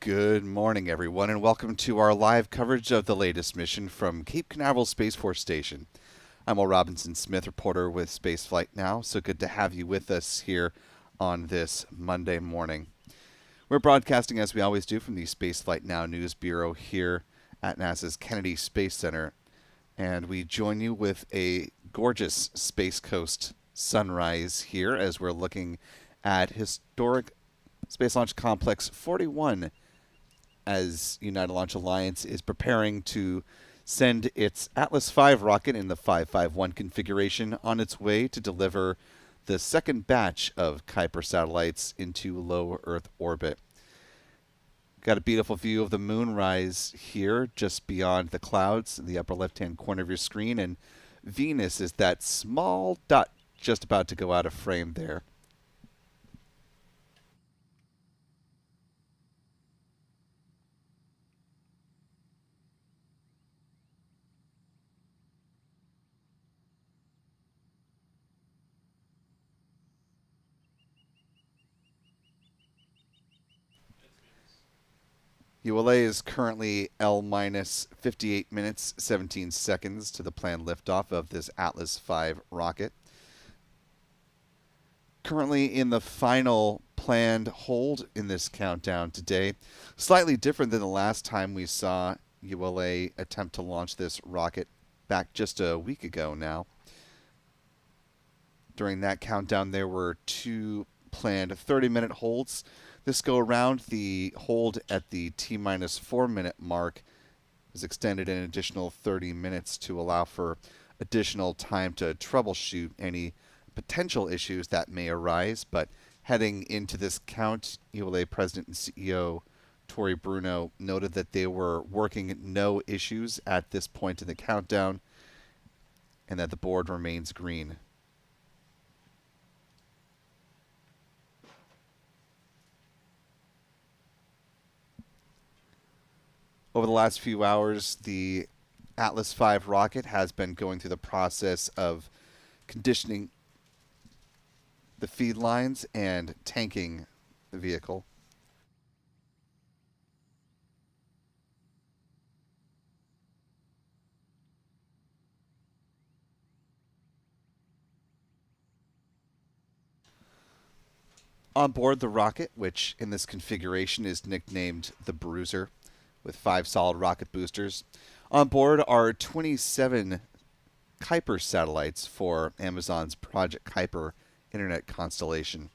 Good morning, everyone, and welcome to our live coverage of the latest mission from Cape Canaveral Space Force Station. I'm Will Robinson Smith, reporter with Spaceflight Now, so good to have you with us here on this Monday morning. We're broadcasting, as we always do, from the Spaceflight Now News Bureau here at NASA's Kennedy Space Center, and we join you with a gorgeous Space Coast sunrise here as we're looking at historic Space Launch Complex 41 as United Launch Alliance is preparing to send its Atlas V rocket in the 551 configuration on its way to deliver the second batch of Kuiper satellites into low Earth orbit. Got a beautiful view of the moonrise here just beyond the clouds in the upper left-hand corner of your screen, and Venus is that small dot just about to go out of frame there. ULA is currently L minus 58 minutes, 17 seconds to the planned liftoff of this Atlas V rocket. Currently in the final planned hold in this countdown today. Slightly different than the last time we saw ULA attempt to launch this rocket back just a week ago now. During that countdown, there were two planned 30-minute holds. This go around, the hold at the T-minus 4-minute mark is extended an additional 30 minutes to allow for additional time to troubleshoot any potential issues that may arise. But heading into this count, ULA President and CEO Tori Bruno noted that they were working no issues at this point in the countdown and that the board remains green. Over the last few hours, the Atlas V rocket has been going through the process of conditioning the feed lines and tanking the vehicle. On board the rocket, which in this configuration is nicknamed the Bruiser, with 5 solid rocket boosters. On board are 27 Kuiper satellites for Amazon's Project Kuiper internet constellation.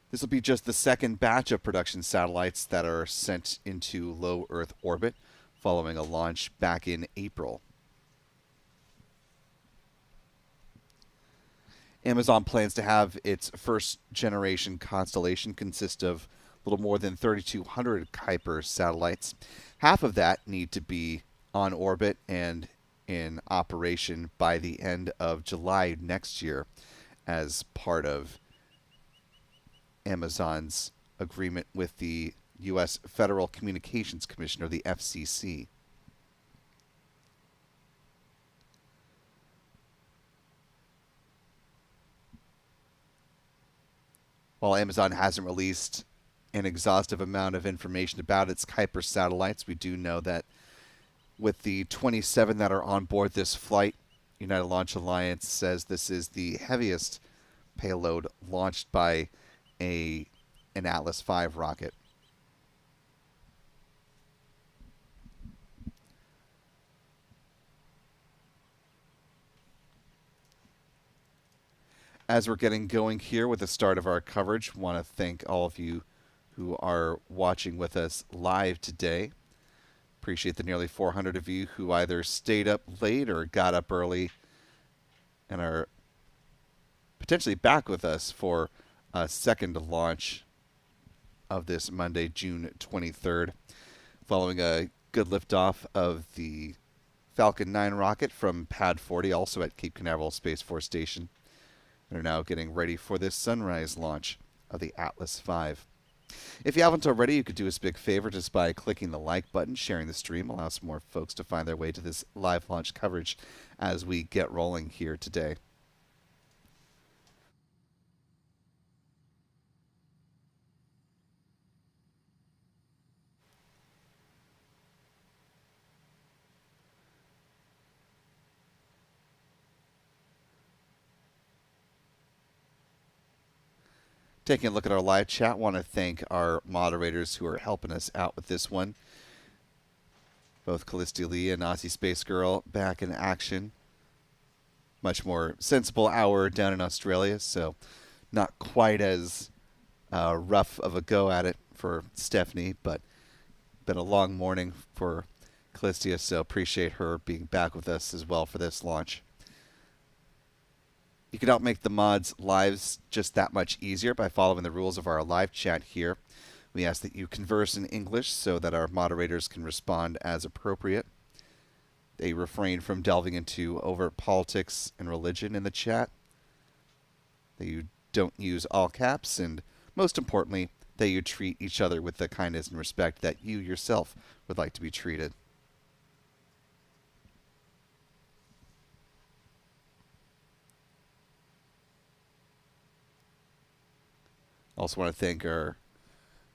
This will be just the second batch of production satellites that are sent into low Earth orbit following a launch back in April. Amazon plans to have its first generation constellation consist of a little more than 3,200 Kuiper satellites. Half of that need to be on orbit and in operation by the end of July next year as part of Amazon's agreement with the U.S. Federal Communications Commission, or the FCC. While Amazon hasn't released an exhaustive amount of information about its Kuiper satellites, we do know that with the 27 that are on board this flight, United Launch Alliance says this is the heaviest payload launched by an Atlas V rocket. As we're getting going here with the start of our coverage, I want to thank all of you who are watching with us live today. Appreciate the nearly 400 of you who either stayed up late or got up early and are potentially back with us for a second launch of this Monday, June 23rd, following a good liftoff of the Falcon 9 rocket from Pad 40, also at Cape Canaveral Space Force Station, and are now getting ready for this sunrise launch of the Atlas V. If you haven't already, you could do us a big favor just by clicking the like button, sharing the stream, allows more folks to find their way to this live launch coverage as we get rolling here today. Taking a look at our live chat, want to thank our moderators who are helping us out with this one. Both Callisti Lee and Aussie Space Girl back in action. Much more sensible hour down in Australia, so not quite as rough of a go at it for Stephanie, but been a long morning for Callistia, so appreciate her being back with us as well for this launch. You can help make the mods' lives just that much easier by following the rules of our live chat here. We ask that you converse in English so that our moderators can respond as appropriate. They refrain from delving into overt politics and religion in the chat. That you don't use all caps, and most importantly, that you treat each other with the kindness and respect that you yourself would like to be treated. Also want to thank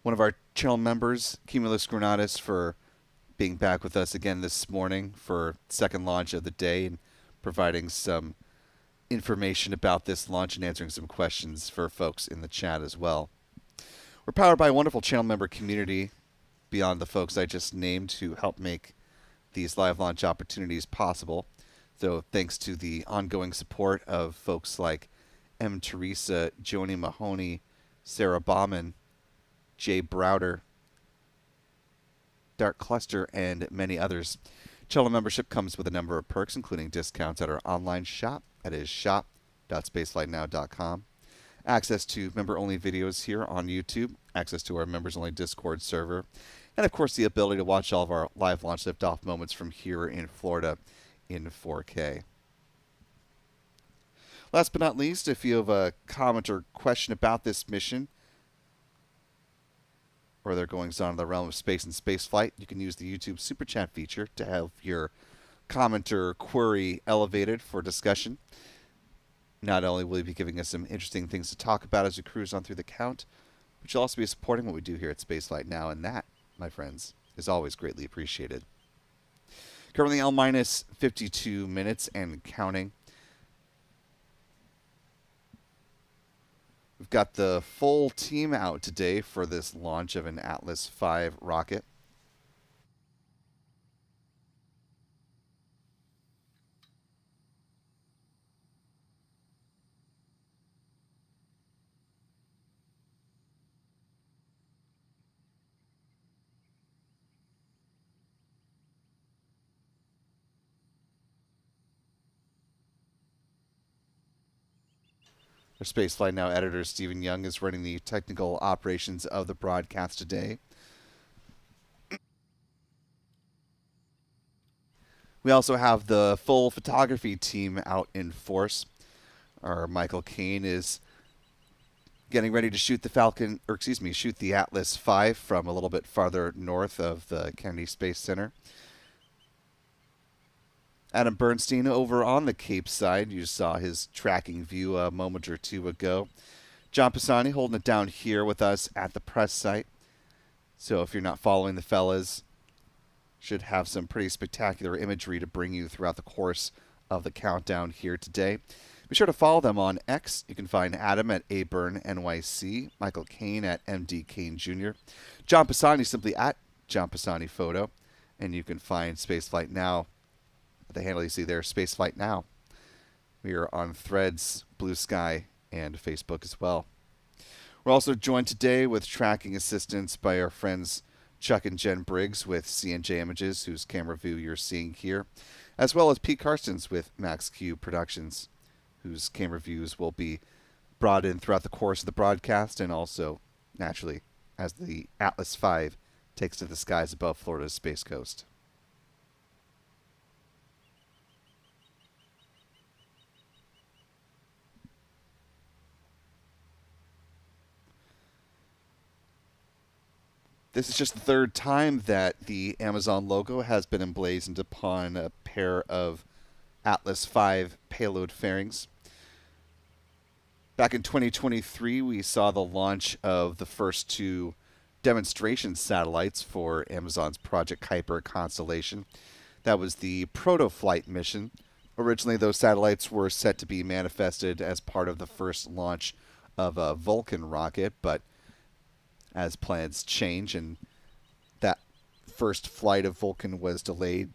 one of our channel members, Cumulus Granatus, for being back with us again this morning for second launch of the day and providing some information about this launch and answering some questions for folks in the chat as well. We're powered by a wonderful channel member community beyond the folks I just named who help make these live launch opportunities possible. So thanks to the ongoing support of folks like M. Teresa, Joni Mahoney, Sarah Bauman, Jay Browder, Dark Cluster, and many others. Channel membership comes with a number of perks, including discounts at our online shop. That is shop.spaceflightnow.com. Access to member-only videos here on YouTube. Access to our members-only Discord server. And, of course, the ability to watch all of our live launch liftoff moments from here in Florida in 4K. Last but not least, if you have a comment or question about this mission, or their goings on in the realm of space and spaceflight, you can use the YouTube Super Chat feature to have your comment or query elevated for discussion. Not only will you be giving us some interesting things to talk about as we cruise on through the count, but you'll also be supporting what we do here at Spaceflight Now, and that, my friends, is always greatly appreciated. Currently L minus 52 minutes and counting. We've got the full team out today for this launch of an Atlas V rocket. Our Spaceflight Now editor, Stephen Young, is running the technical operations of the broadcast today. We also have the full photography team out in force. Our Michael Kane is getting ready to shoot the shoot the Atlas V from a little bit farther north of the Kennedy Space Center. Adam Bernstein over on the Cape side. You saw his tracking view a moment or two ago. John Pisani holding it down here with us at the press site. So if you're not following the fellas, should have some pretty spectacular imagery to bring you throughout the course of the countdown here today. Be sure to follow them on X. You can find Adam at ABurnNYC, Michael Kane at MD Kane Jr., John Pisani simply at John Pisani Photo, and you can find Spaceflight Now. The handle you see there, Spaceflight Now. We are on Threads, Blue Sky, and Facebook as well. We're also joined today with tracking assistance by our friends Chuck and Jen Briggs with C&J Images, whose camera view you're seeing here, as well as Pete Karstens with Max Q Productions, whose camera views will be brought in throughout the course of the broadcast and also, naturally, as the Atlas V takes to the skies above Florida's Space Coast. This is just the third time that the Amazon logo has been emblazoned upon a pair of Atlas V payload fairings. Back in 2023, we saw the launch of the first two demonstration satellites for Amazon's Project Kuiper constellation. That was the proto-flight mission. Originally, those satellites were set to be manifested as part of the first launch of a Vulcan rocket, but as plans change and that first flight of Vulcan was delayed,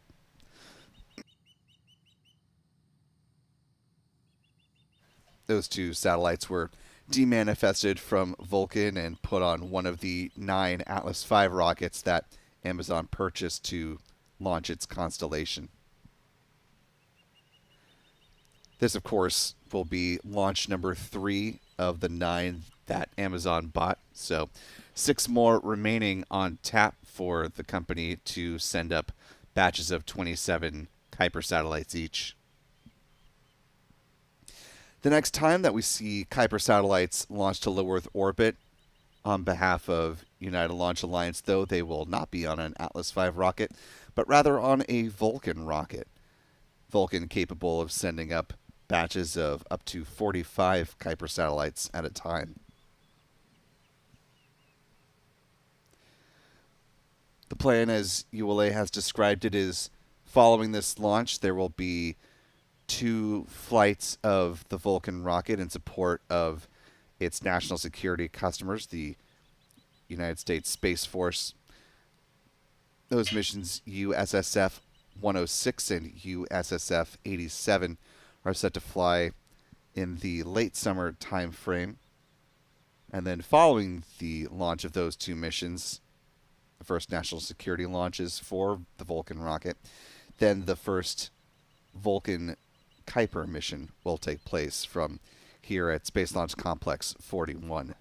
those two satellites were demanifested from Vulcan and put on one of the 9 Atlas V rockets that Amazon purchased to launch its constellation. This, of course, will be launch number 3 of the 9 that Amazon bought. So 6 more remaining on tap for the company to send up batches of 27 Kuiper satellites each. The next time that we see Kuiper satellites launched to low Earth orbit on behalf of United Launch Alliance, though, they will not be on an Atlas V rocket, but rather on a Vulcan rocket. Vulcan capable of sending up batches of up to 45 Kuiper satellites at a time. The plan, as ULA has described it, is following this launch, there will be 2 flights of the Vulcan rocket in support of its national security customers, the United States Space Force. Those missions, USSF 106 and USSF 87, are set to fly in the late summer time frame. And then following the launch of those 2 missions, the first national security launches for the Vulcan rocket, then the first Vulcan Kuiper mission will take place from here at Space Launch Complex 41.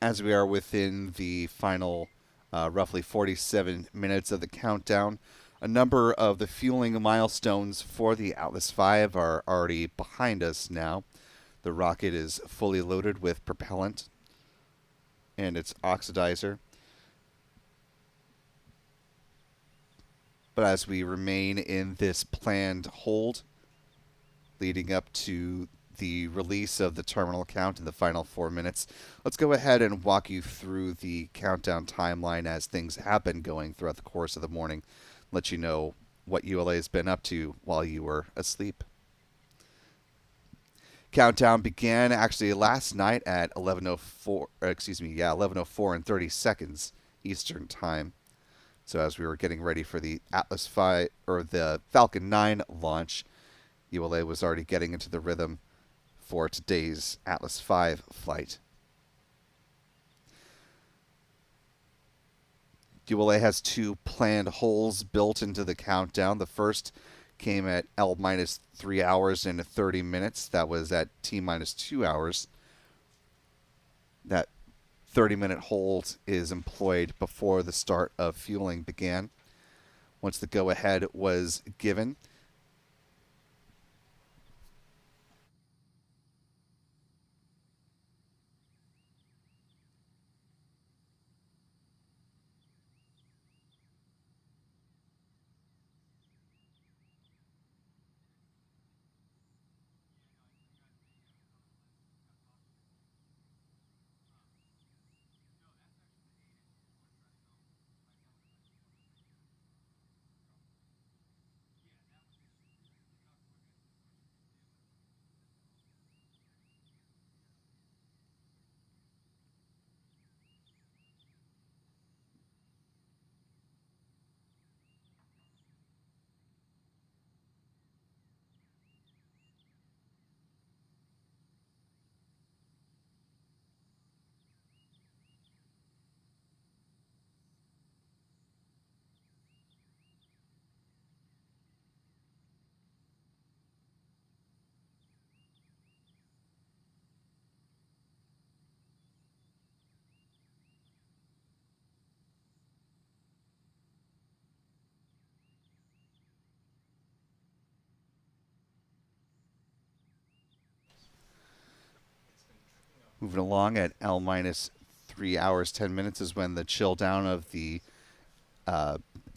As we are within the final roughly 47 minutes of the countdown, a number of the fueling milestones for the Atlas V are already behind us now. The rocket is fully loaded with propellant and its oxidizer. But as we remain in this planned hold, leading up to the release of the terminal count in the final 4 minutes, let's go ahead and walk you through the countdown timeline as things have been going throughout the course of the morning. Let you know what ULA has been up to while you were asleep. Countdown began actually last night at 11:04 and 30 seconds Eastern Time. So as we were getting ready for the Atlas V or the Falcon 9 launch, ULA was already getting into the rhythm for today's Atlas V flight. ULA has 2 planned holes built into the countdown. The first came at L-3 hours and 30 minutes. That was at T-2 hours. That 30-minute hold is employed before the start of fueling began. Once the go-ahead was given, moving along at L-3 hours 10 minutes is when the chill down of the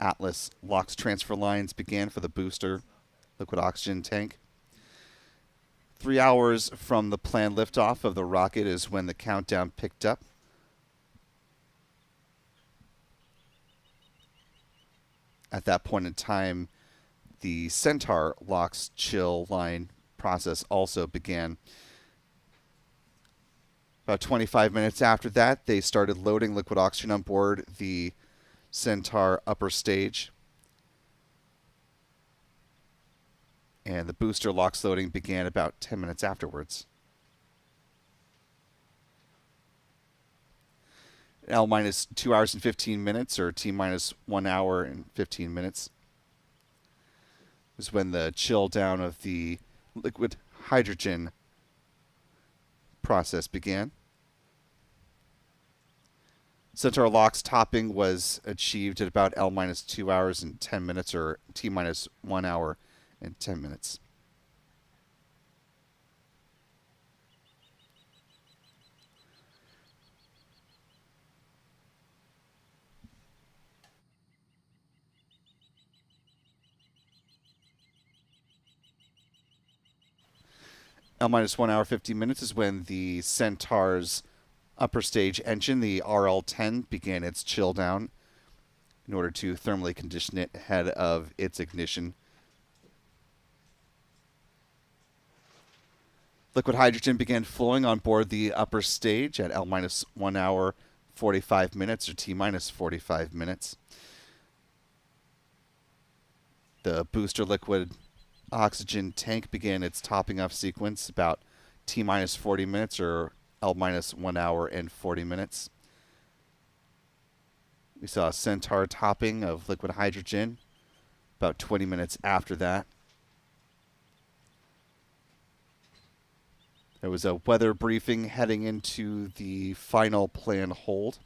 Atlas LOX transfer lines began for the booster liquid oxygen tank. 3 hours from the planned liftoff of the rocket is when the countdown picked up. At that point in time, the Centaur LOX chill line process also began. About 25 minutes after that, they started loading liquid oxygen on board the Centaur upper stage. And the booster LOX loading began about 10 minutes afterwards. L minus 2 hours and 15 minutes, or T minus 1 hour and 15 minutes, was when the chill down of the liquid hydrogen process began. Centaur LOX topping was achieved at about L minus 2 hours and 10 minutes, or T minus 1 hour and 10 minutes. L minus 1 hour 50 minutes is when the Centaur's upper stage engine, the RL-10, began its chill down in order to thermally condition it ahead of its ignition. Liquid hydrogen began flowing on board the upper stage at L minus 1 hour 45 minutes, or T minus 45 minutes. The booster liquid oxygen tank began its topping off sequence about T minus 40 minutes, or L minus 1 hour and 40 minutes. We saw a Centaur topping of liquid hydrogen about 20 minutes after that. There was a weather briefing heading into the final planned hold,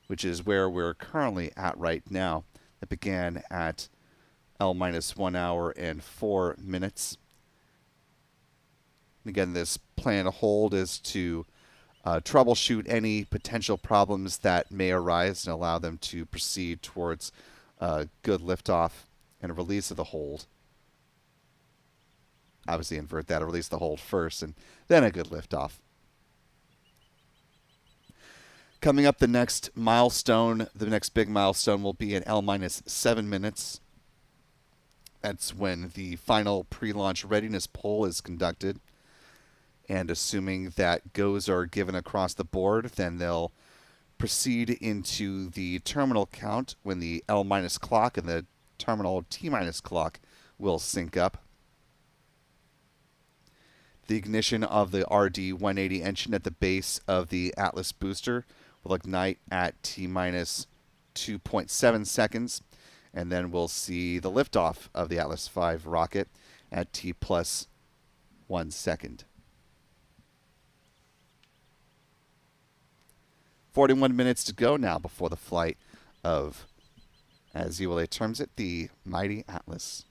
which is where we're currently at right now. It began at L minus 1 hour and 4 minutes. Again, this planned hold is to troubleshoot any potential problems that may arise and allow them to proceed towards good liftoff and a release of the hold. Obviously invert that, release the hold first and then a good liftoff. Coming up, the next milestone, the next big milestone will be at L minus 7 minutes. That's when the final pre-launch readiness poll is conducted. And assuming that goes are given across the board, then they'll proceed into the terminal count when the L minus clock and the terminal T minus clock will sync up. The ignition of the RD-180 engine at the base of the Atlas booster will ignite at T minus 2.7 seconds, and then we'll see the liftoff of the Atlas V rocket at T plus 1 second. 41 minutes to go now before the flight of, as ULA terms it, the mighty Atlas.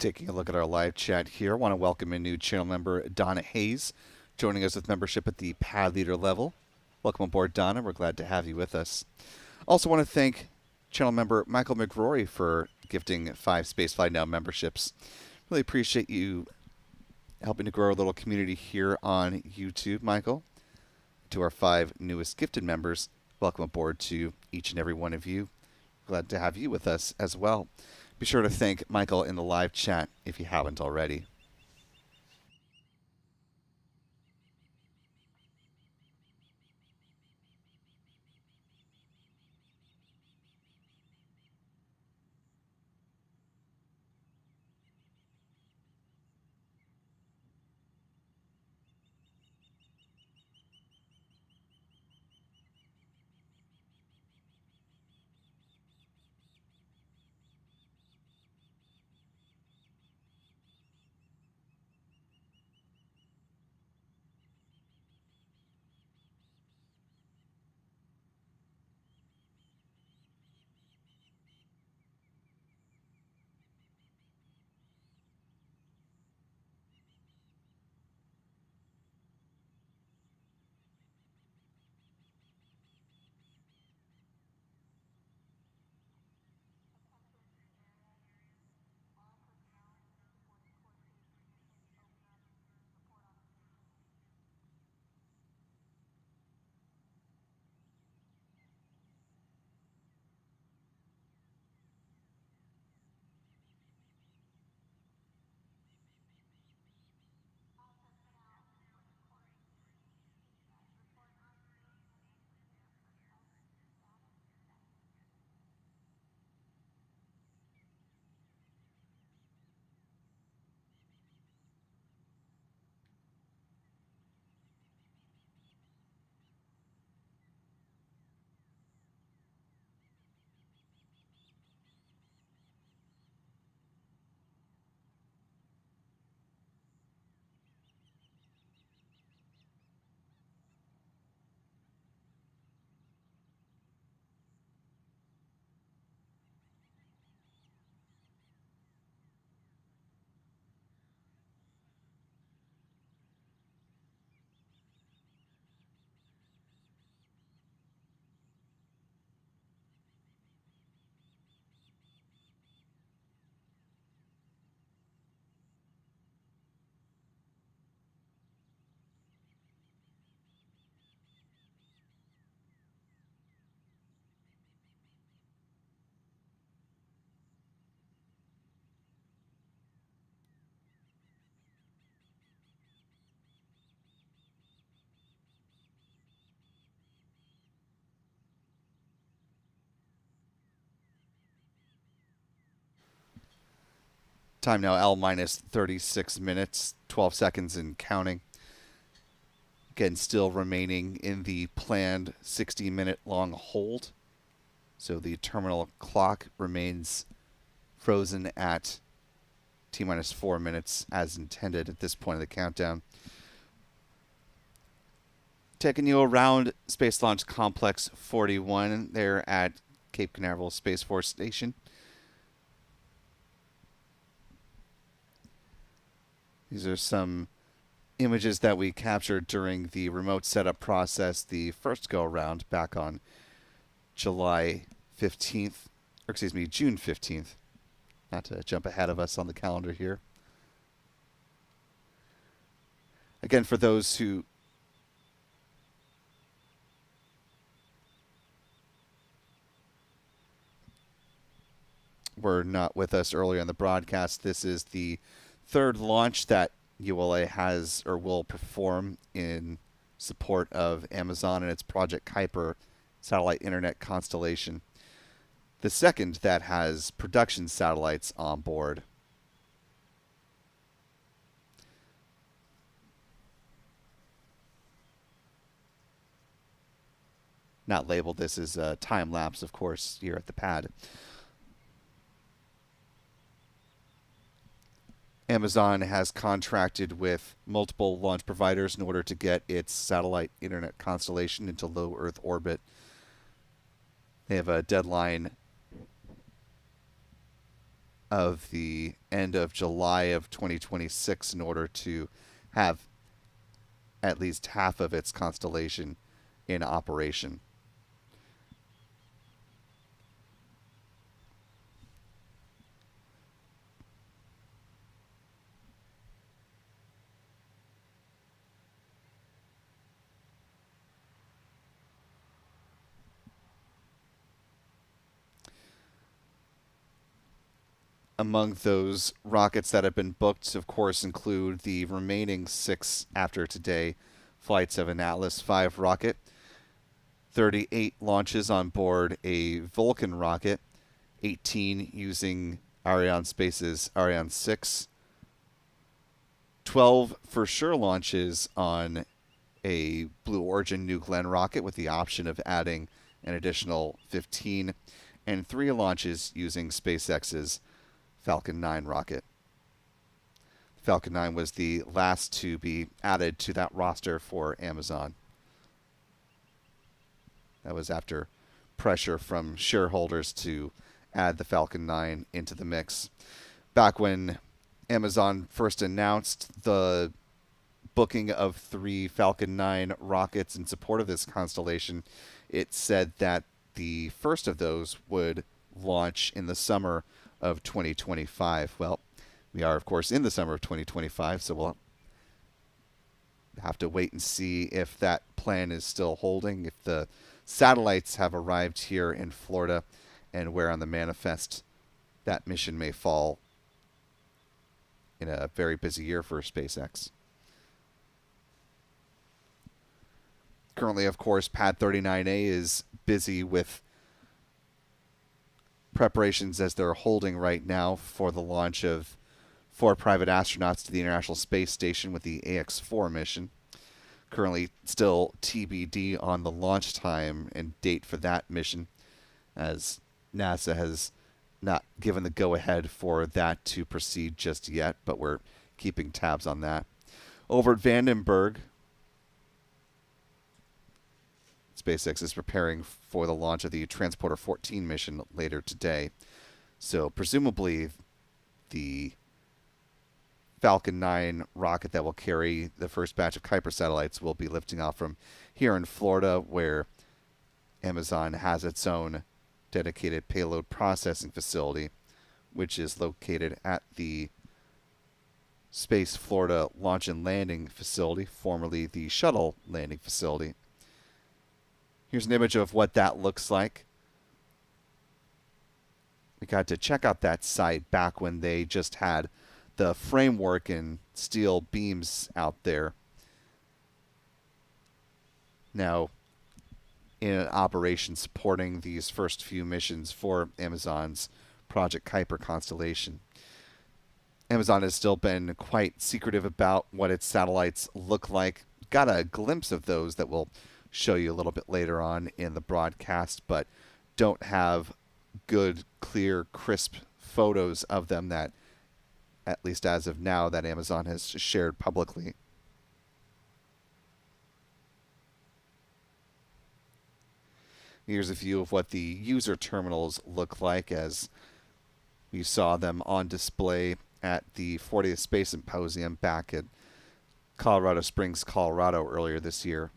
Taking a look at our live chat here, I want to welcome a new channel member, Donna Hayes, joining us with membership at the pad leader level. Welcome aboard, Donna. We're glad to have you with us. Also want to thank channel member Michael McRory for gifting 5 Spaceflight Now memberships. Really appreciate you helping to grow our little community here on YouTube, Michael. To our 5 newest gifted members, welcome aboard to each and every one of you. Glad to have you with us as well. Be sure to thank Michael in the live chat if you haven't already. Time now, L minus 36 minutes, 12 seconds and counting. Again, still remaining in the planned 60-minute long hold. So the terminal clock remains frozen at T minus 4 minutes as intended at this point of the countdown. Taking you around Space Launch Complex 41 there at Cape Canaveral Space Force Station. These are some images that we captured during the remote setup process the first go around back on July 15th, or excuse me, June 15th. Not to jump ahead of us on the calendar here. Again, for those who were not with us earlier in the broadcast, this is the 3rd launch that ULA has or will perform in support of Amazon and its Project Kuiper satellite internet constellation. The 2nd that has production satellites on board. Not labeled this as a time lapse, of course, here at the pad. Amazon has contracted with multiple launch providers in order to get its satellite internet constellation into low Earth orbit. They have a deadline of the end of July of 2026 in order to have at least half of its constellation in operation. Among those rockets that have been booked, of course, include the remaining 6 after today flights of an Atlas V rocket, 38 launches on board a Vulcan rocket, 18 using Arianespace's Ariane 6, 12 for sure launches on a Blue Origin New Glenn rocket with the option of adding an additional 15, and 3 launches using SpaceX's Falcon 9 rocket. Falcon 9 was the last to be added to that roster for Amazon. That was after pressure from shareholders to add the Falcon 9 into the mix. Back when Amazon first announced the booking of 3 Falcon 9 rockets in support of this constellation, it said that the first of those would launch in the summer of 2025. Well, we are, of course, in the summer of 2025, so we'll have to wait and see if that plan is still holding, if the satellites have arrived here in Florida, and where on the manifest that mission may fall in a very busy year for SpaceX. Currently, of course, Pad 39A is busy with preparations as they're holding right now for the launch of 4 private astronauts to the International Space Station with the AX-4 mission. Currently still TBD on the launch time and date for that mission, as NASA has not given the go-ahead for that to proceed just yet, but we're keeping tabs on that. Over at Vandenberg, SpaceX is preparing for the launch of the Transporter 14 mission later today. So presumably the Falcon 9 rocket that will carry the first batch of Kuiper satellites will be lifting off from here in Florida, where Amazon has its own dedicated payload processing facility, which is located at the Space Florida Launch and Landing Facility, formerly the Shuttle Landing Facility. Here's an image of what that looks like. We got to check out that site back when they just had the framework and steel beams out there. Now, in an operation supporting these first few missions for Amazon's Project Kuiper constellation. Amazon has still been quite secretive about what its satellites look like. Got a glimpse of those that we'll show you a little bit later on in the broadcast, but don't have good, clear, crisp photos of them that, at least as of now, that Amazon has shared publicly. Here's a view of what the user terminals look like as we saw them on display at the 40th Space Symposium back in Colorado Springs, Colorado earlier this year.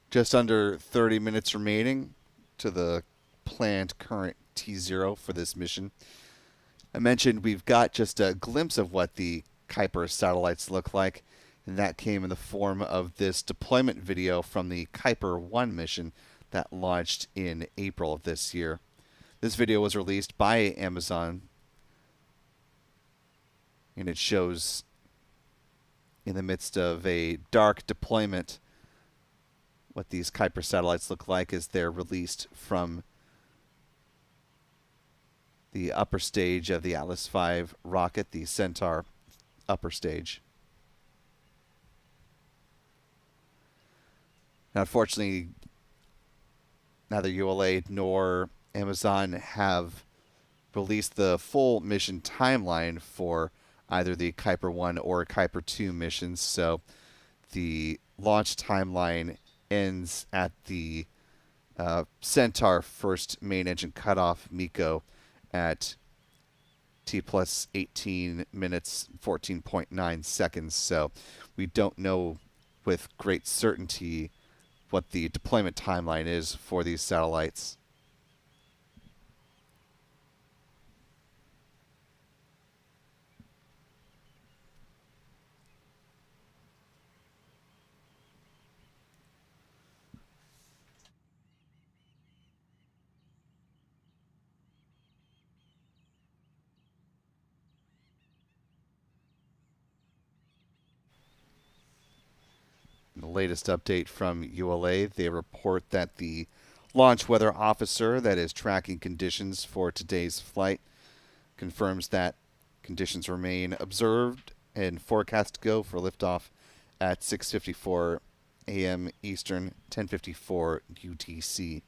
Just under 30 minutes remaining to the planned current T0 for this mission. I mentioned we've got just a glimpse of what the Kuiper satellites look like. And that came in the form of this deployment video from the Kuiper 1 mission that launched in April of this year. This video was released by Amazon, and it shows in the midst of a dark deployment what these Kuiper satellites look like as they're released from the upper stage of the Atlas V rocket, the Centaur upper stage. Now, unfortunately, neither ULA nor Amazon have released the full mission timeline for either the Kuiper 1 or Kuiper 2 missions, so the launch timeline ends at the Centaur first main engine cutoff, MECO, at T plus 18 minutes, 14.9 seconds, so we don't know with great certainty what the deployment timeline is for these satellites. The latest update from ULA, they report that the launch weather officer that is tracking conditions for today's flight confirms that conditions remain observed and forecast to go for liftoff at 6:54 a.m. Eastern, 10:54 UTC.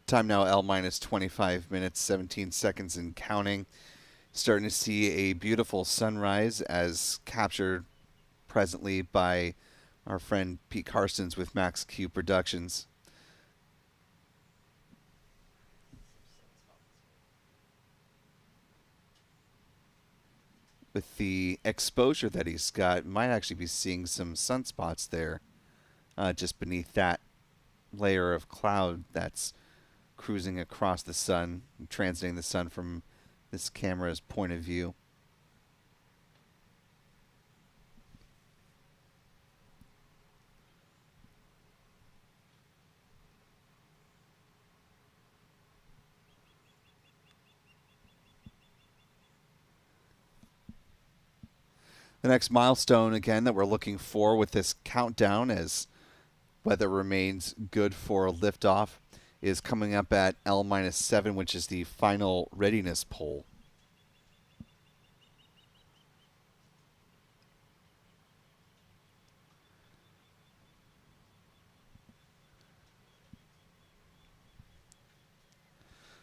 Time now L minus 25 minutes, 17 seconds and counting. Starting to see a beautiful sunrise as captured presently by our friend Pete Carstens with Max Q Productions. With the exposure that he's got, might actually be seeing some sunspots there, just beneath that layer of cloud that's cruising across the sun, transiting the sun from this camera's point of view. The next milestone, again, that we're looking for with this countdown as weather remains good for liftoff, is coming up at L-7, which is the final readiness pole.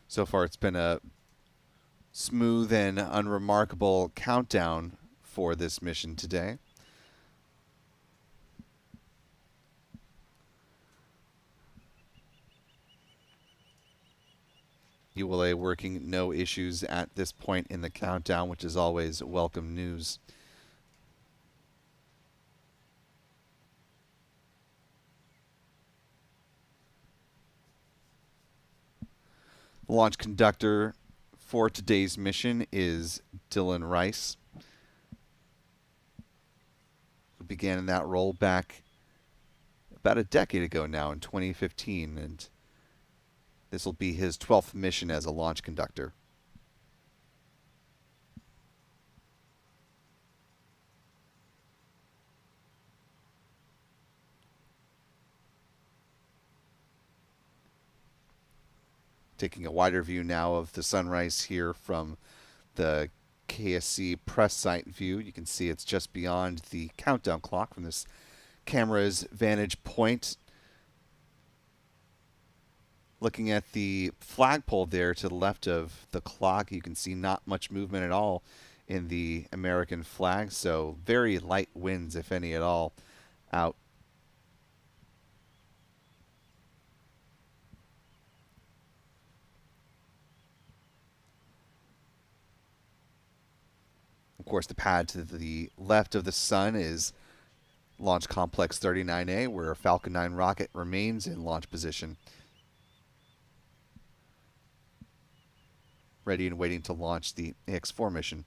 So far, it's been a smooth and unremarkable countdown for this mission today. ULA working no issues at this point in the countdown, which is always welcome news. The launch conductor for today's mission is Dylan Rice, who began in that role back about a decade ago now in 2015, and this will be his 12th mission as a launch conductor. Taking a wider view now of the sunrise here from the KSC press site view. You can see it's just beyond the countdown clock from this camera's vantage point. Looking at the flagpole there to the left of the clock, you can see not much movement at all in the American flag, so very light winds, if any at all, out. Of course, the pad to the left of the sun is Launch Complex 39A, where a Falcon 9 rocket remains in launch position, ready and waiting to launch the AX-4 mission.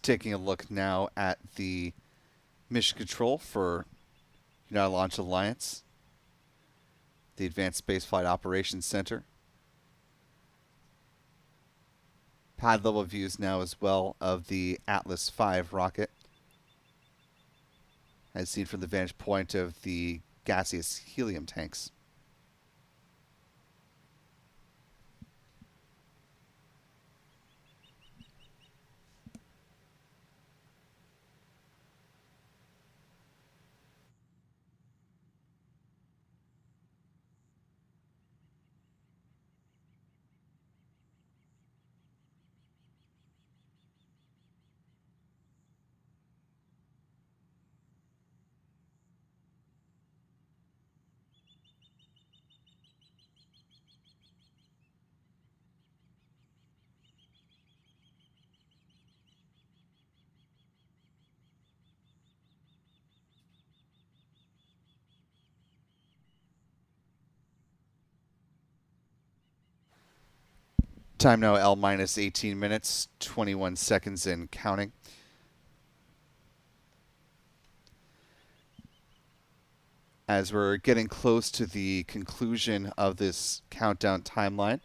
Taking a look now at the mission control for United Launch Alliance. the Advanced Spaceflight Operations Center. Pad level views now as well of the Atlas V rocket, as seen from the vantage point of the gaseous helium tanks. Time now L minus 18 minutes, 21 seconds and counting. As we're getting close to the conclusion of this countdown timeline,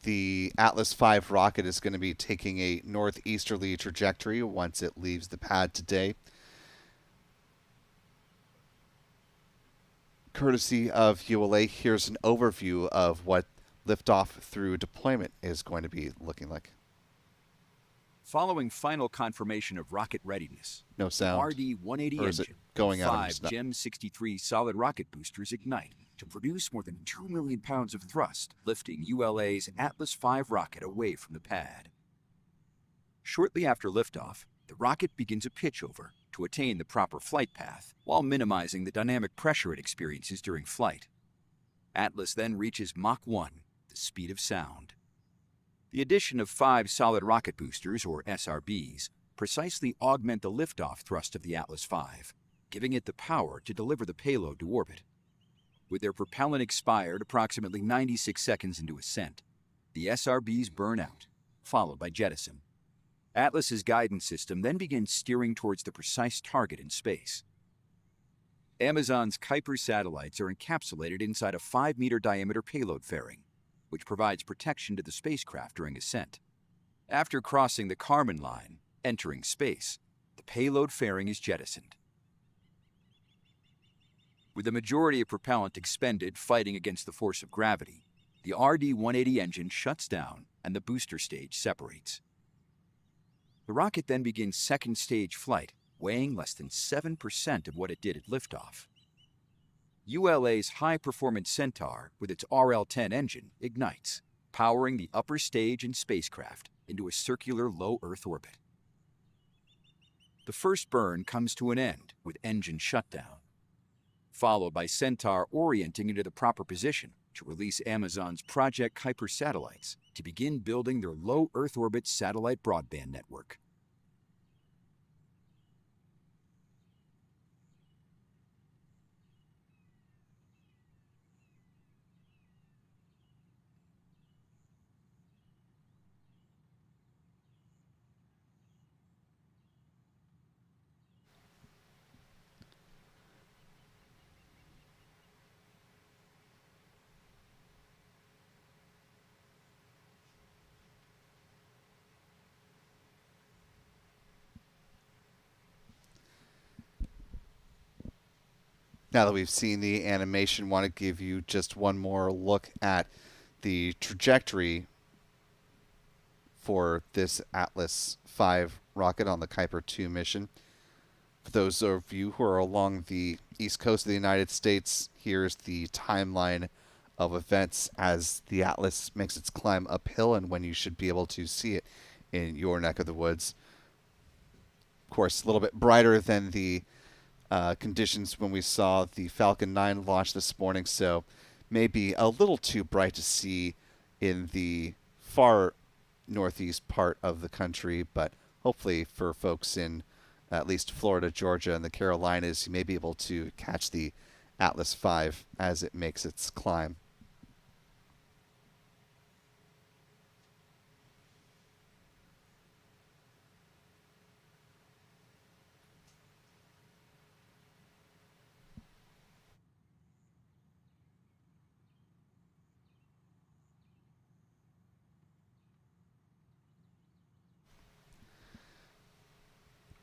the Atlas V rocket is going to be taking a northeasterly trajectory once it leaves the pad today. Courtesy of ULA, here's an overview of what liftoff through deployment is going to be looking like. Following final confirmation of rocket readiness, No sound. RD-180 Or is it engine going and out? 5 GEM-63 solid rocket boosters ignite to produce more than 2 million pounds of thrust, lifting ULA's Atlas V rocket away from the pad. Shortly after liftoff, the rocket begins a pitchover to attain the proper flight path while minimizing the dynamic pressure it experiences during flight. Atlas then reaches Mach 1, the speed of sound. The addition of 5 solid rocket boosters, or SRBs, precisely augment the liftoff thrust of the Atlas V, giving it the power to deliver the payload to orbit. With their propellant expired approximately 96 seconds into ascent, the SRBs burn out, followed by jettison. Atlas's guidance system then begins steering towards the precise target in space. Amazon's Kuiper satellites are encapsulated inside a 5-meter diameter payload fairing, which provides protection to the spacecraft during ascent. After crossing the Kármán line, entering space, the payload fairing is jettisoned. With the majority of propellant expended fighting against the force of gravity, the RD-180 engine shuts down and the booster stage separates. The rocket then begins second-stage flight, weighing less than 7% of what it did at liftoff. ULA's high-performance Centaur, with its RL-10 engine, ignites, powering the upper stage and spacecraft into a circular low-Earth orbit. The first burn comes to an end with engine shutdown, followed by Centaur orienting into the proper position to release Amazon's Project Kuiper satellites to begin building their low Earth orbit satellite broadband network. Now that we've seen the animation, want to give you just one more look at the trajectory for this Atlas V rocket on the Kuiper 2 mission. For those of you who are along the east coast of the United States, here's the timeline of events as the Atlas makes its climb uphill and when you should be able to see it in your neck of the woods. Of course, a little bit brighter than the conditions when we saw the Falcon 9 launch this morning, so maybe a little too bright to see in the far northeast part of the country, but hopefully for folks in at least Florida, Georgia, and the Carolinas, you may be able to catch the Atlas V as it makes its climb.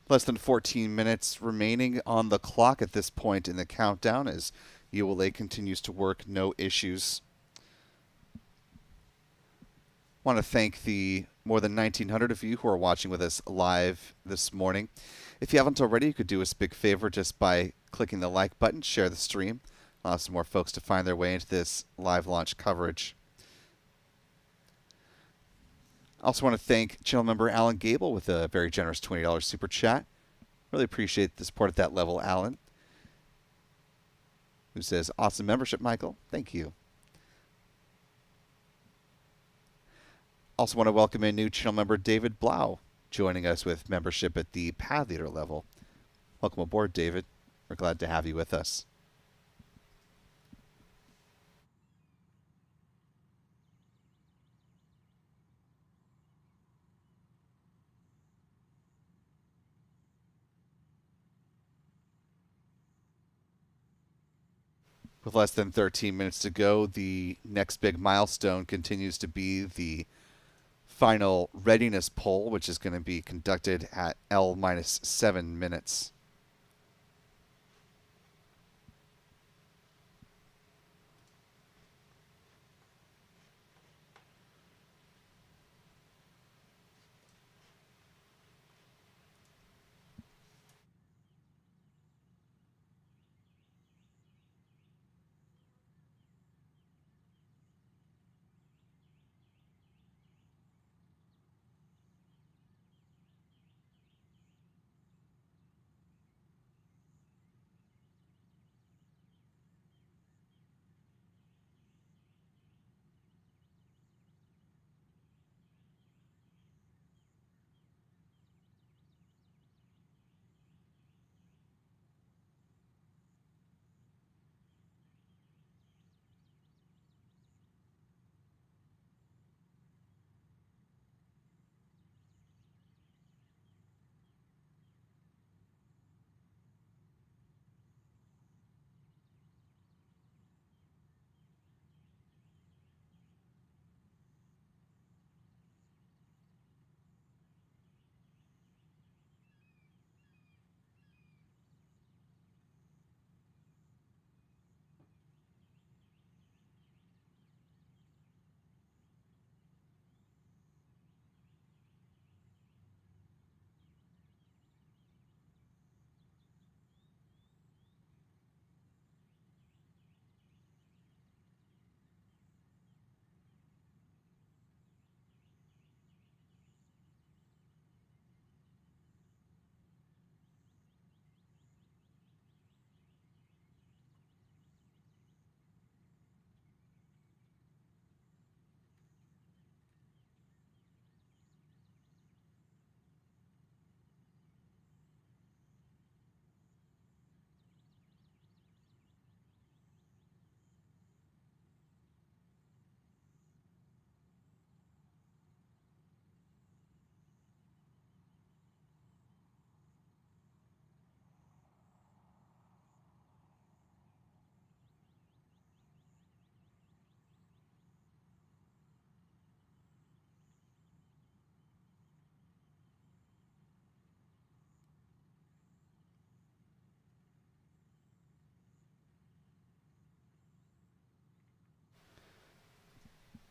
Less than 14 minutes remaining on the clock at this point in the countdown as ULA continues to work, no issues. Want to thank the more than 1,900 of you who are watching with us live this morning. If you haven't already, you could do us a big favor just by clicking the like button, share the stream, allow some more folks to find their way into this live launch coverage. Also want to thank channel member Alan Gable with a very generous $20 super chat. Really appreciate the support at that level, Alan. Who says, awesome membership, Michael. Thank you. Also want to welcome in new channel member David Blau, joining us with membership at the Pad Leader level. Welcome aboard, David. We're glad to have you with us. With less than 13 minutes to go, the next big milestone continues to be the final readiness poll, which is going to be conducted at L-7 minutes.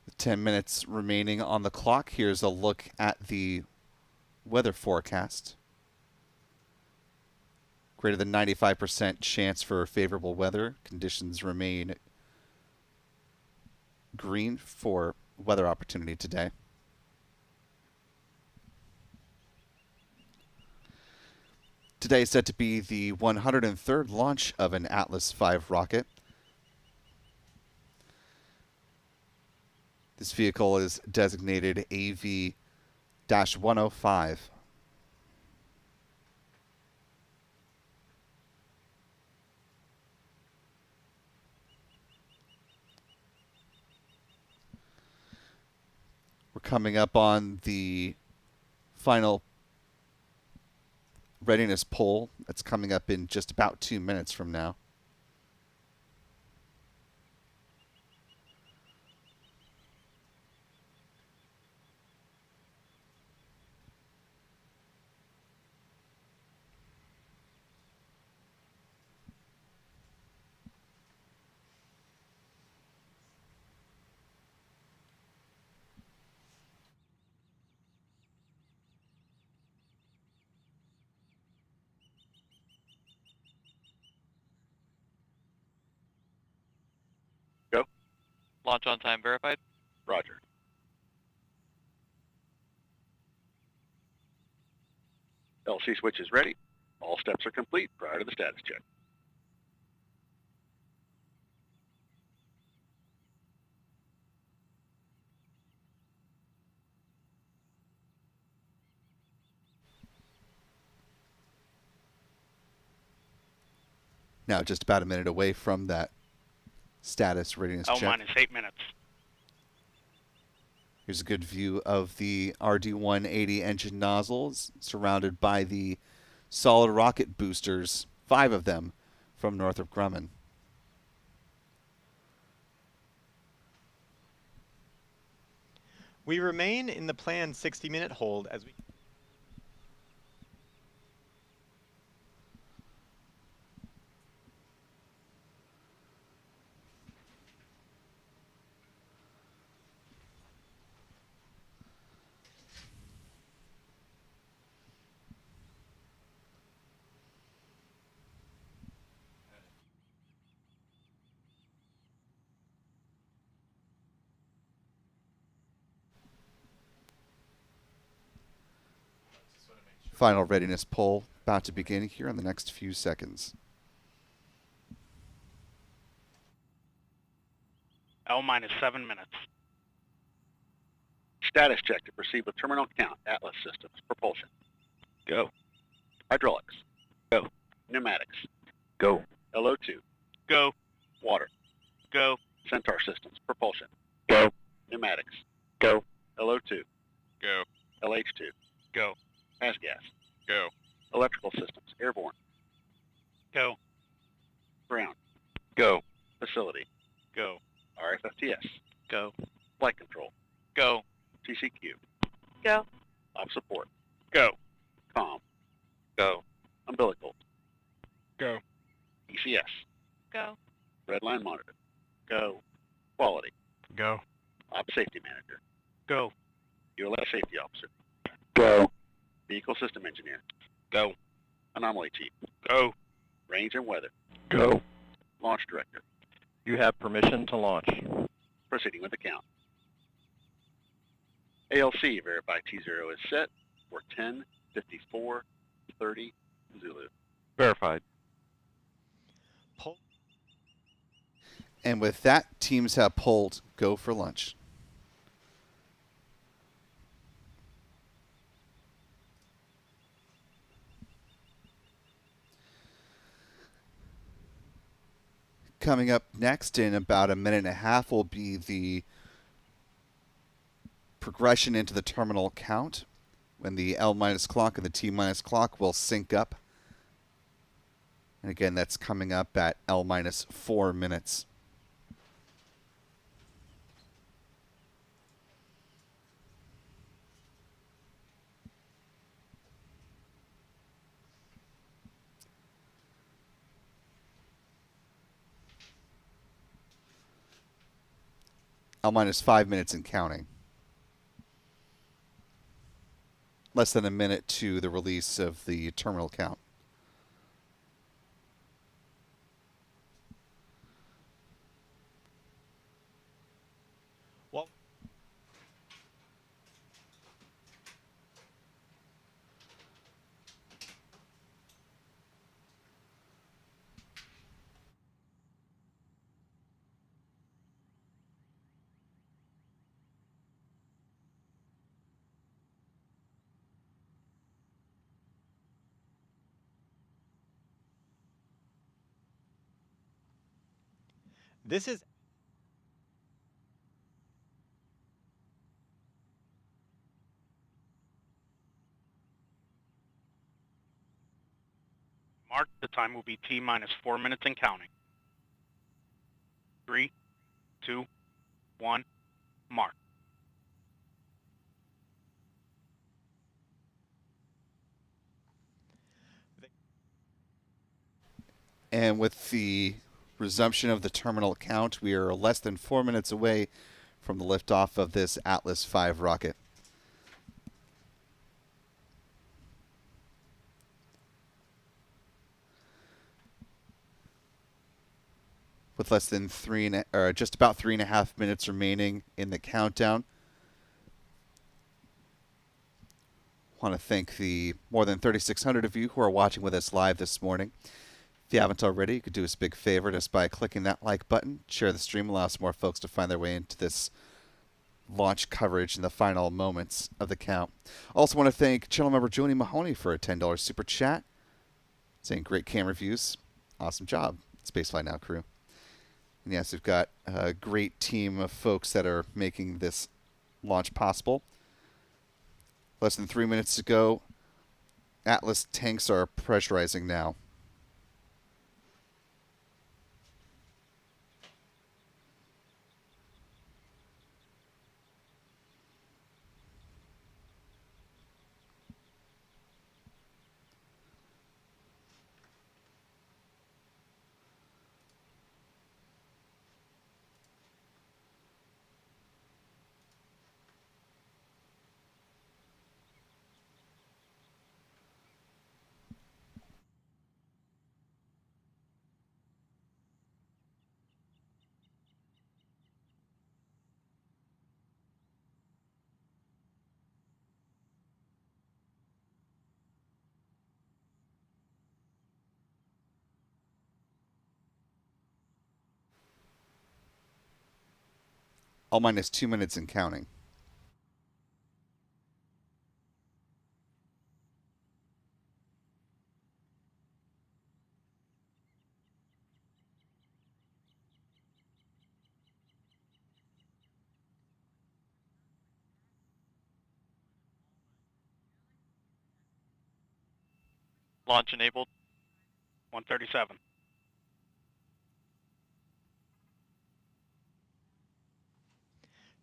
With 10 minutes remaining on the clock, here's a look at the weather forecast. Greater than 95% chance for favorable weather. Conditions remain green for weather opportunity today. Today is set to be the 103rd launch of an Atlas V rocket. This vehicle is designated AV-105. We're coming up on the final readiness poll. That's coming up in just about 2 minutes from now. Go. Launch on time verified. Roger. LC switch is ready. All steps are complete prior to the status check. Now just about a minute away from that status readiness check. minus 8 minutes. Here's a good view of the RD-180 engine nozzles surrounded by the solid rocket boosters, 5 of them from Northrop Grumman. We remain in the planned 60-minute hold as we... Final readiness poll about to begin here in the next few seconds. L minus 7 minutes. Status check to proceed with terminal count, Atlas systems, propulsion. Go. Hydraulics. Go. Pneumatics. Go. LO2. Go. Water. Go. Centaur systems, propulsion. Go. Pneumatics. Go. LO2. Go. LH2. Go. ASGAS. Go. Electrical systems, airborne. Go. Ground. Go. Facility. Go. RFFTS. Go. Flight control. Go. TCQ. Go. Op support. Go. COM. Go. Umbilical. Go. ECS. Go. Red line monitor. Go. Quality. Go. Op safety manager. Go. ULA safety officer. Go. Vehicle system engineer. Go. Anomaly chief. Go. Range and weather. Go. Launch director. You have permission to launch. Proceeding with the count. ALC verify T0 is set for 10:54:30 Zulu. Verified. Pull. And with that, teams have pulled go for lunch. Coming up next in about a minute and a half will be the progression into the terminal count, when the L minus clock and the T minus clock will sync up. And again, that's coming up at L minus 4 minutes. L minus 5 minutes and counting. Less than a minute to the release of the terminal count. Well, This is Mark, the time will be T minus 4 minutes and counting. 3, 2, 1, mark. And with the resumption of the terminal count, we are less than 4 minutes away from the liftoff of this Atlas V rocket. With less than just about 3.5 minutes remaining in the countdown, want to thank the more than 3,600 of you who are watching with us live this morning. If you haven't already, you could do us a big favor just by clicking that like button. Share the stream, allows more folks to find their way into this launch coverage in the final moments of the count. Also want to thank channel member Julie Mahoney for a $10 super chat, saying great camera views. Awesome job, Spaceflight Now crew. And yes, we've got a great team of folks that are making this launch possible. Less than 3 minutes to go. Atlas tanks are pressurizing now. All minus 2 minutes and counting. Launch enabled. 137.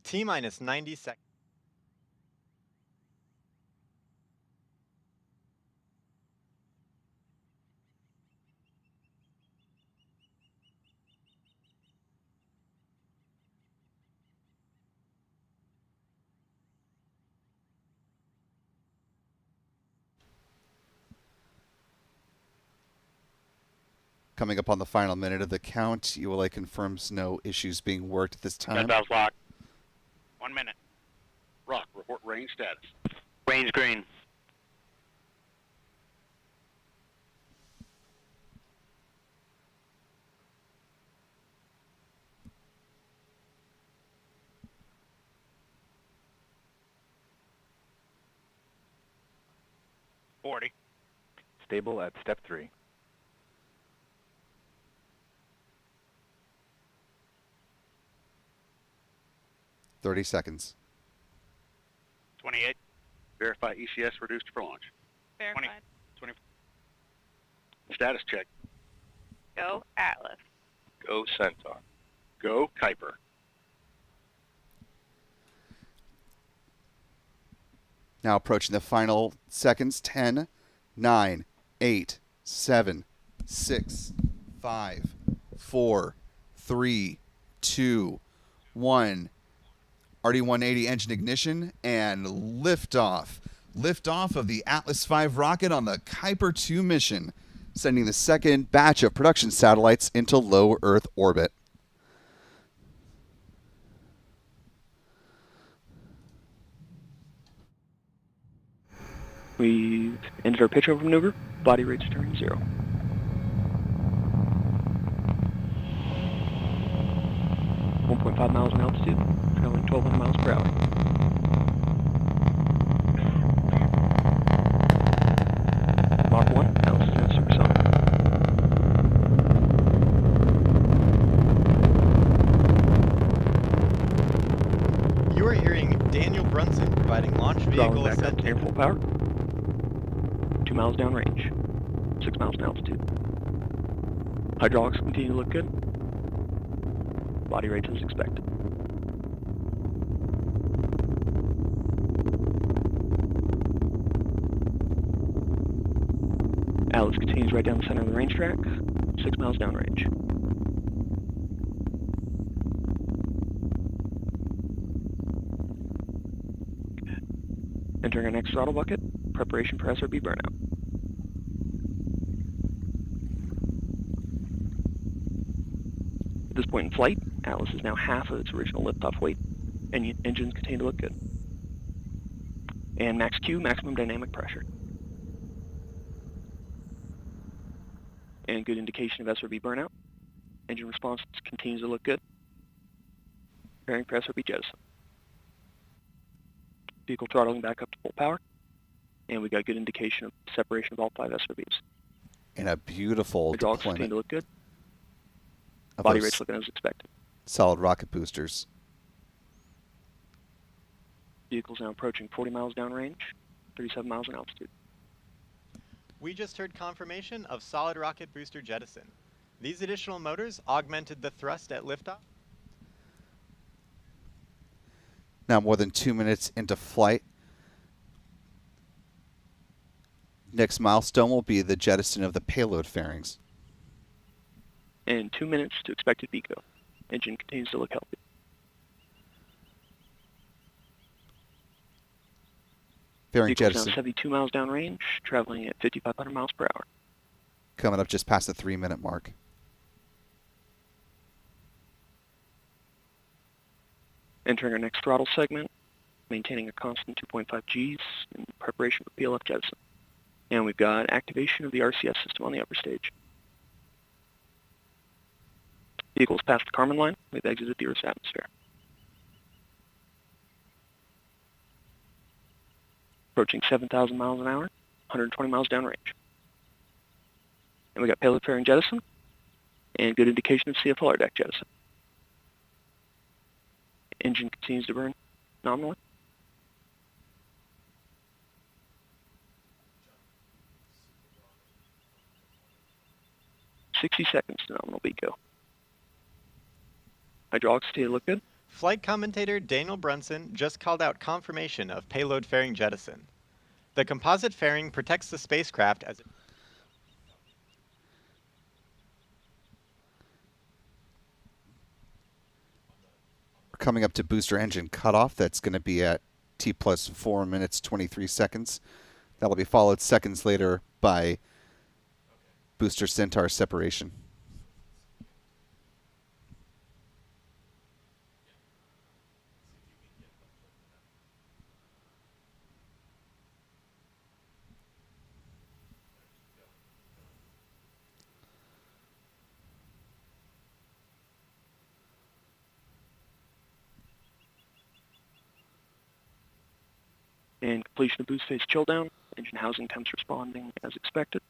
T minus 90 seconds. Coming up on the final minute of the count, ULA confirms no issues being worked at this time. Valves locked. 1 minute. Rock, report range status. Range green. $40. Stable at step 3. 30 seconds. 28. Verify ECS reduced for launch. Verified. 20. Status check. Go Atlas. Go Centaur. Go Kuiper. Now approaching the final seconds. 10, 9, 8, 7, 6, 5, 4, 3, 2, 1. RD-180 engine ignition and liftoff. Liftoff of the Atlas V rocket on the Kuiper 2 mission, sending the second batch of production satellites into low Earth orbit. We've ended our pitch over maneuver. Body rate's turning 0. .5 miles in altitude, traveling 1,200 miles per hour. Mach 1, altitude supersonic. full power. 2 miles downrange. 6 miles in altitude. Hydraulics continue to look good. Body rates as expected. Atlas continues right down the center of the range track. 6 miles downrange. Entering our next throttle bucket, preparation for SRB burnout. At this point in flight, Atlas is now half of its original liftoff weight, and engines continue to look good. And max Q, maximum dynamic pressure. And good indication of SRB burnout. Engine response continues to look good. Preparing for SRB jettison. Vehicle throttling back up to full power. And we got good indication of separation of all 5 SRBs. And a beautiful Hydraulics continue deployment to look good. of Body those rates looking as expected. solid rocket boosters. Vehicle's now approaching 40 miles downrange, 37 miles in altitude. We just heard confirmation of solid rocket booster jettison. These additional motors augmented the thrust at liftoff. Now more than 2 minutes into flight. Next milestone will be the jettison of the payload fairings. And 2 minutes to expected BECO. Engine continues to look healthy. Fairing Vehicle's jettison now 72 miles downrange, traveling at 5,500 miles per hour. coming up just past the 3-minute mark. Entering our next throttle segment, maintaining a constant 2.5 Gs in preparation for PLF jettison. And we've got activation of the RCS system on the upper stage. Vehicle's past the Kármán line. We've exited the Earth's atmosphere. Approaching 7,000 miles an hour, 120 miles downrange. And we got payload fairing jettison, and good indication of CFLR deck jettison. Engine continues to burn nominally. "60 seconds to nominal BECO. Hydraulics continue to look good. Flight commentator Daniel Brunson just called out confirmation of payload fairing jettison. The composite fairing protects the spacecraft as it We're coming up to booster engine cutoff. That's going to be at T plus 4 minutes 23 seconds. That'll be followed seconds later by booster Centaur separation. And completion of boost phase chill down. Engine housing temps responding as expected.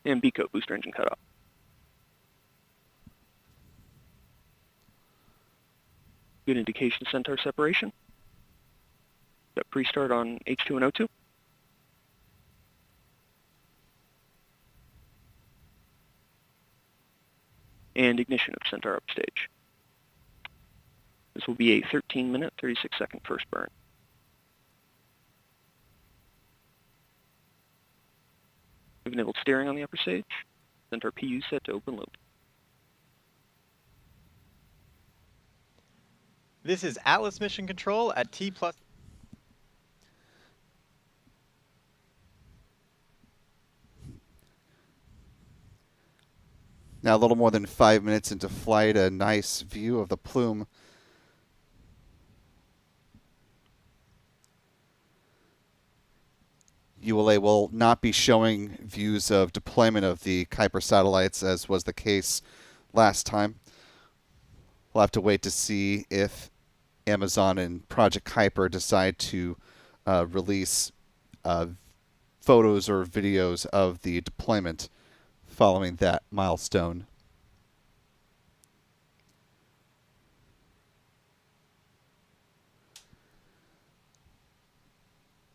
And BECO booster engine cutoff. Good indication of Centaur separation. Got pre-start on H2 and O2. And ignition of Centaur upstage. This will be a 13-minute, 36-second first burn. We've enabled steering on the upper stage. Centaur PU set to open loop. This is Atlas Mission Control at T plus. Now a little more than 5 minutes into flight, a nice view of the plume. ULA will not be showing views of deployment of the Kuiper satellites as was the case last time. We'll have to wait to see if Amazon and Project Kuiper decide to release photos or videos of the deployment following that milestone.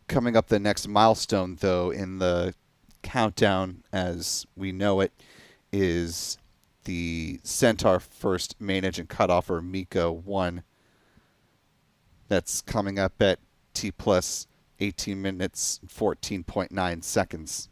Coming up, the next milestone, though, in the countdown as we know it, is the Centaur first main engine cutoff, or MECO 1. That's coming up at T plus 18 minutes, 14.9 seconds.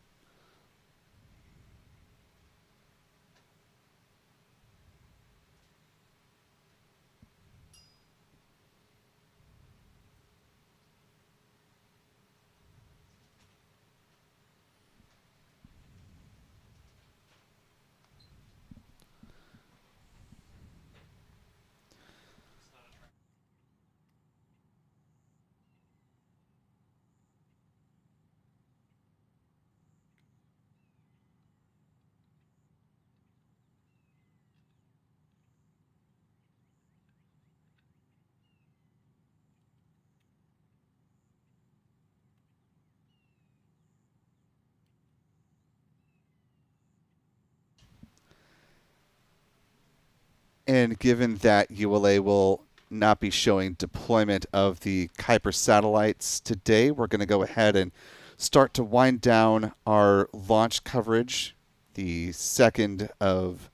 And given that ULA will not be showing deployment of the Kuiper satellites today, we're going to go ahead and start to wind down our launch coverage, the second of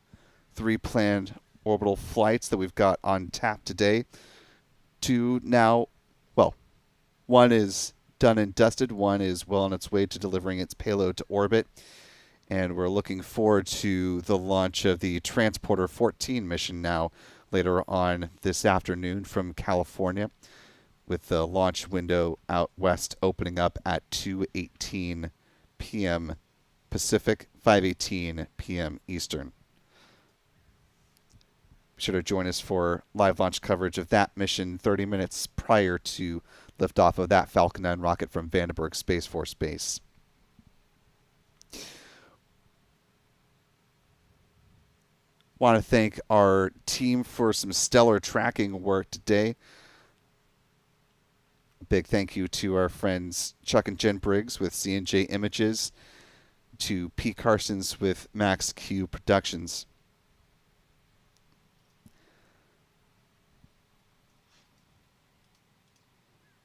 3 planned orbital flights that we've got on tap today. Two now, well, one is done and dusted, one is well on its way to delivering its payload to orbit. And we're looking forward to the launch of the Transporter 14 mission now later on this afternoon from California, with the launch window out west opening up at 2:18 p.m. Pacific, 5:18 p.m. Eastern. Be sure to join us for live launch coverage of that mission 30 minutes prior to liftoff of that Falcon 9 rocket from Vandenberg Space Force Base. Want to thank our team for some stellar tracking work today. Big thank you to our friends Chuck and Jen Briggs with C&J Images, to P. Carsons with Max Q Productions.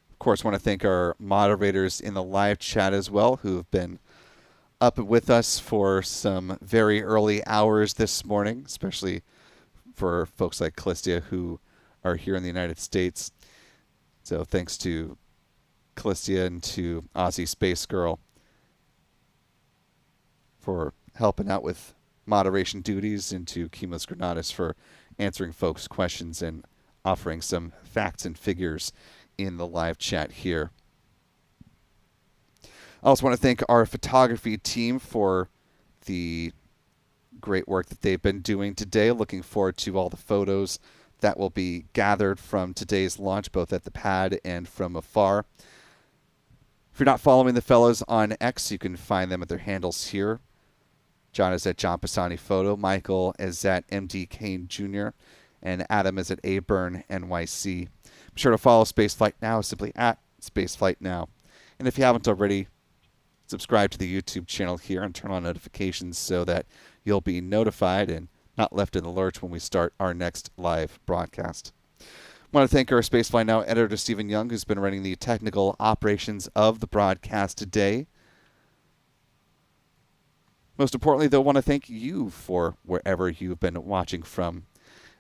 Of course, want to thank our moderators in the live chat as well, who have been up with us for some very early hours this morning, especially for folks like Callistia who are here in the United States. So thanks to Callistia and to Aussie Space Girl for helping out with moderation duties, and to Cumulus Granatus for answering folks' questions and offering some facts and figures in the live chat here. I also want to thank our photography team for the great work that they've been doing today. Looking forward to all the photos that will be gathered from today's launch, both at the pad and from afar. If you're not following the fellows on X, you can find them at their handles here. John is at John Pisani Photo, Michael is at MD Kane Jr., and Adam is at Aburn NYC. Be sure to follow Spaceflight Now, simply at Spaceflight Now. And if you haven't already, subscribe to the YouTube channel here and turn on notifications so that you'll be notified and not left in the lurch when we start our next live broadcast. I want to thank our Spaceflight Now editor, Stephen Young, who's been running the technical operations of the broadcast today. Most importantly, though, I want to thank you for wherever you've been watching from.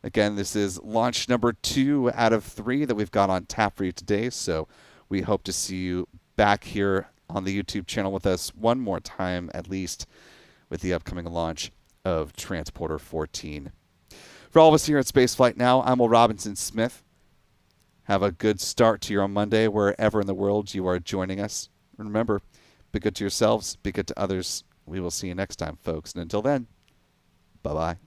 Again, this is launch number 2 out of 3 that we've got on tap for you today, so we hope to see you back here on the YouTube channel with us one more time, at least, with the upcoming launch of Transporter 14. For all of us here at Spaceflight Now, I'm Will Robinson Smith. Have a good start to your Monday wherever in the world you are joining us. And remember, be good to yourselves, be good to others. We will see you next time, folks. And until then, bye-bye.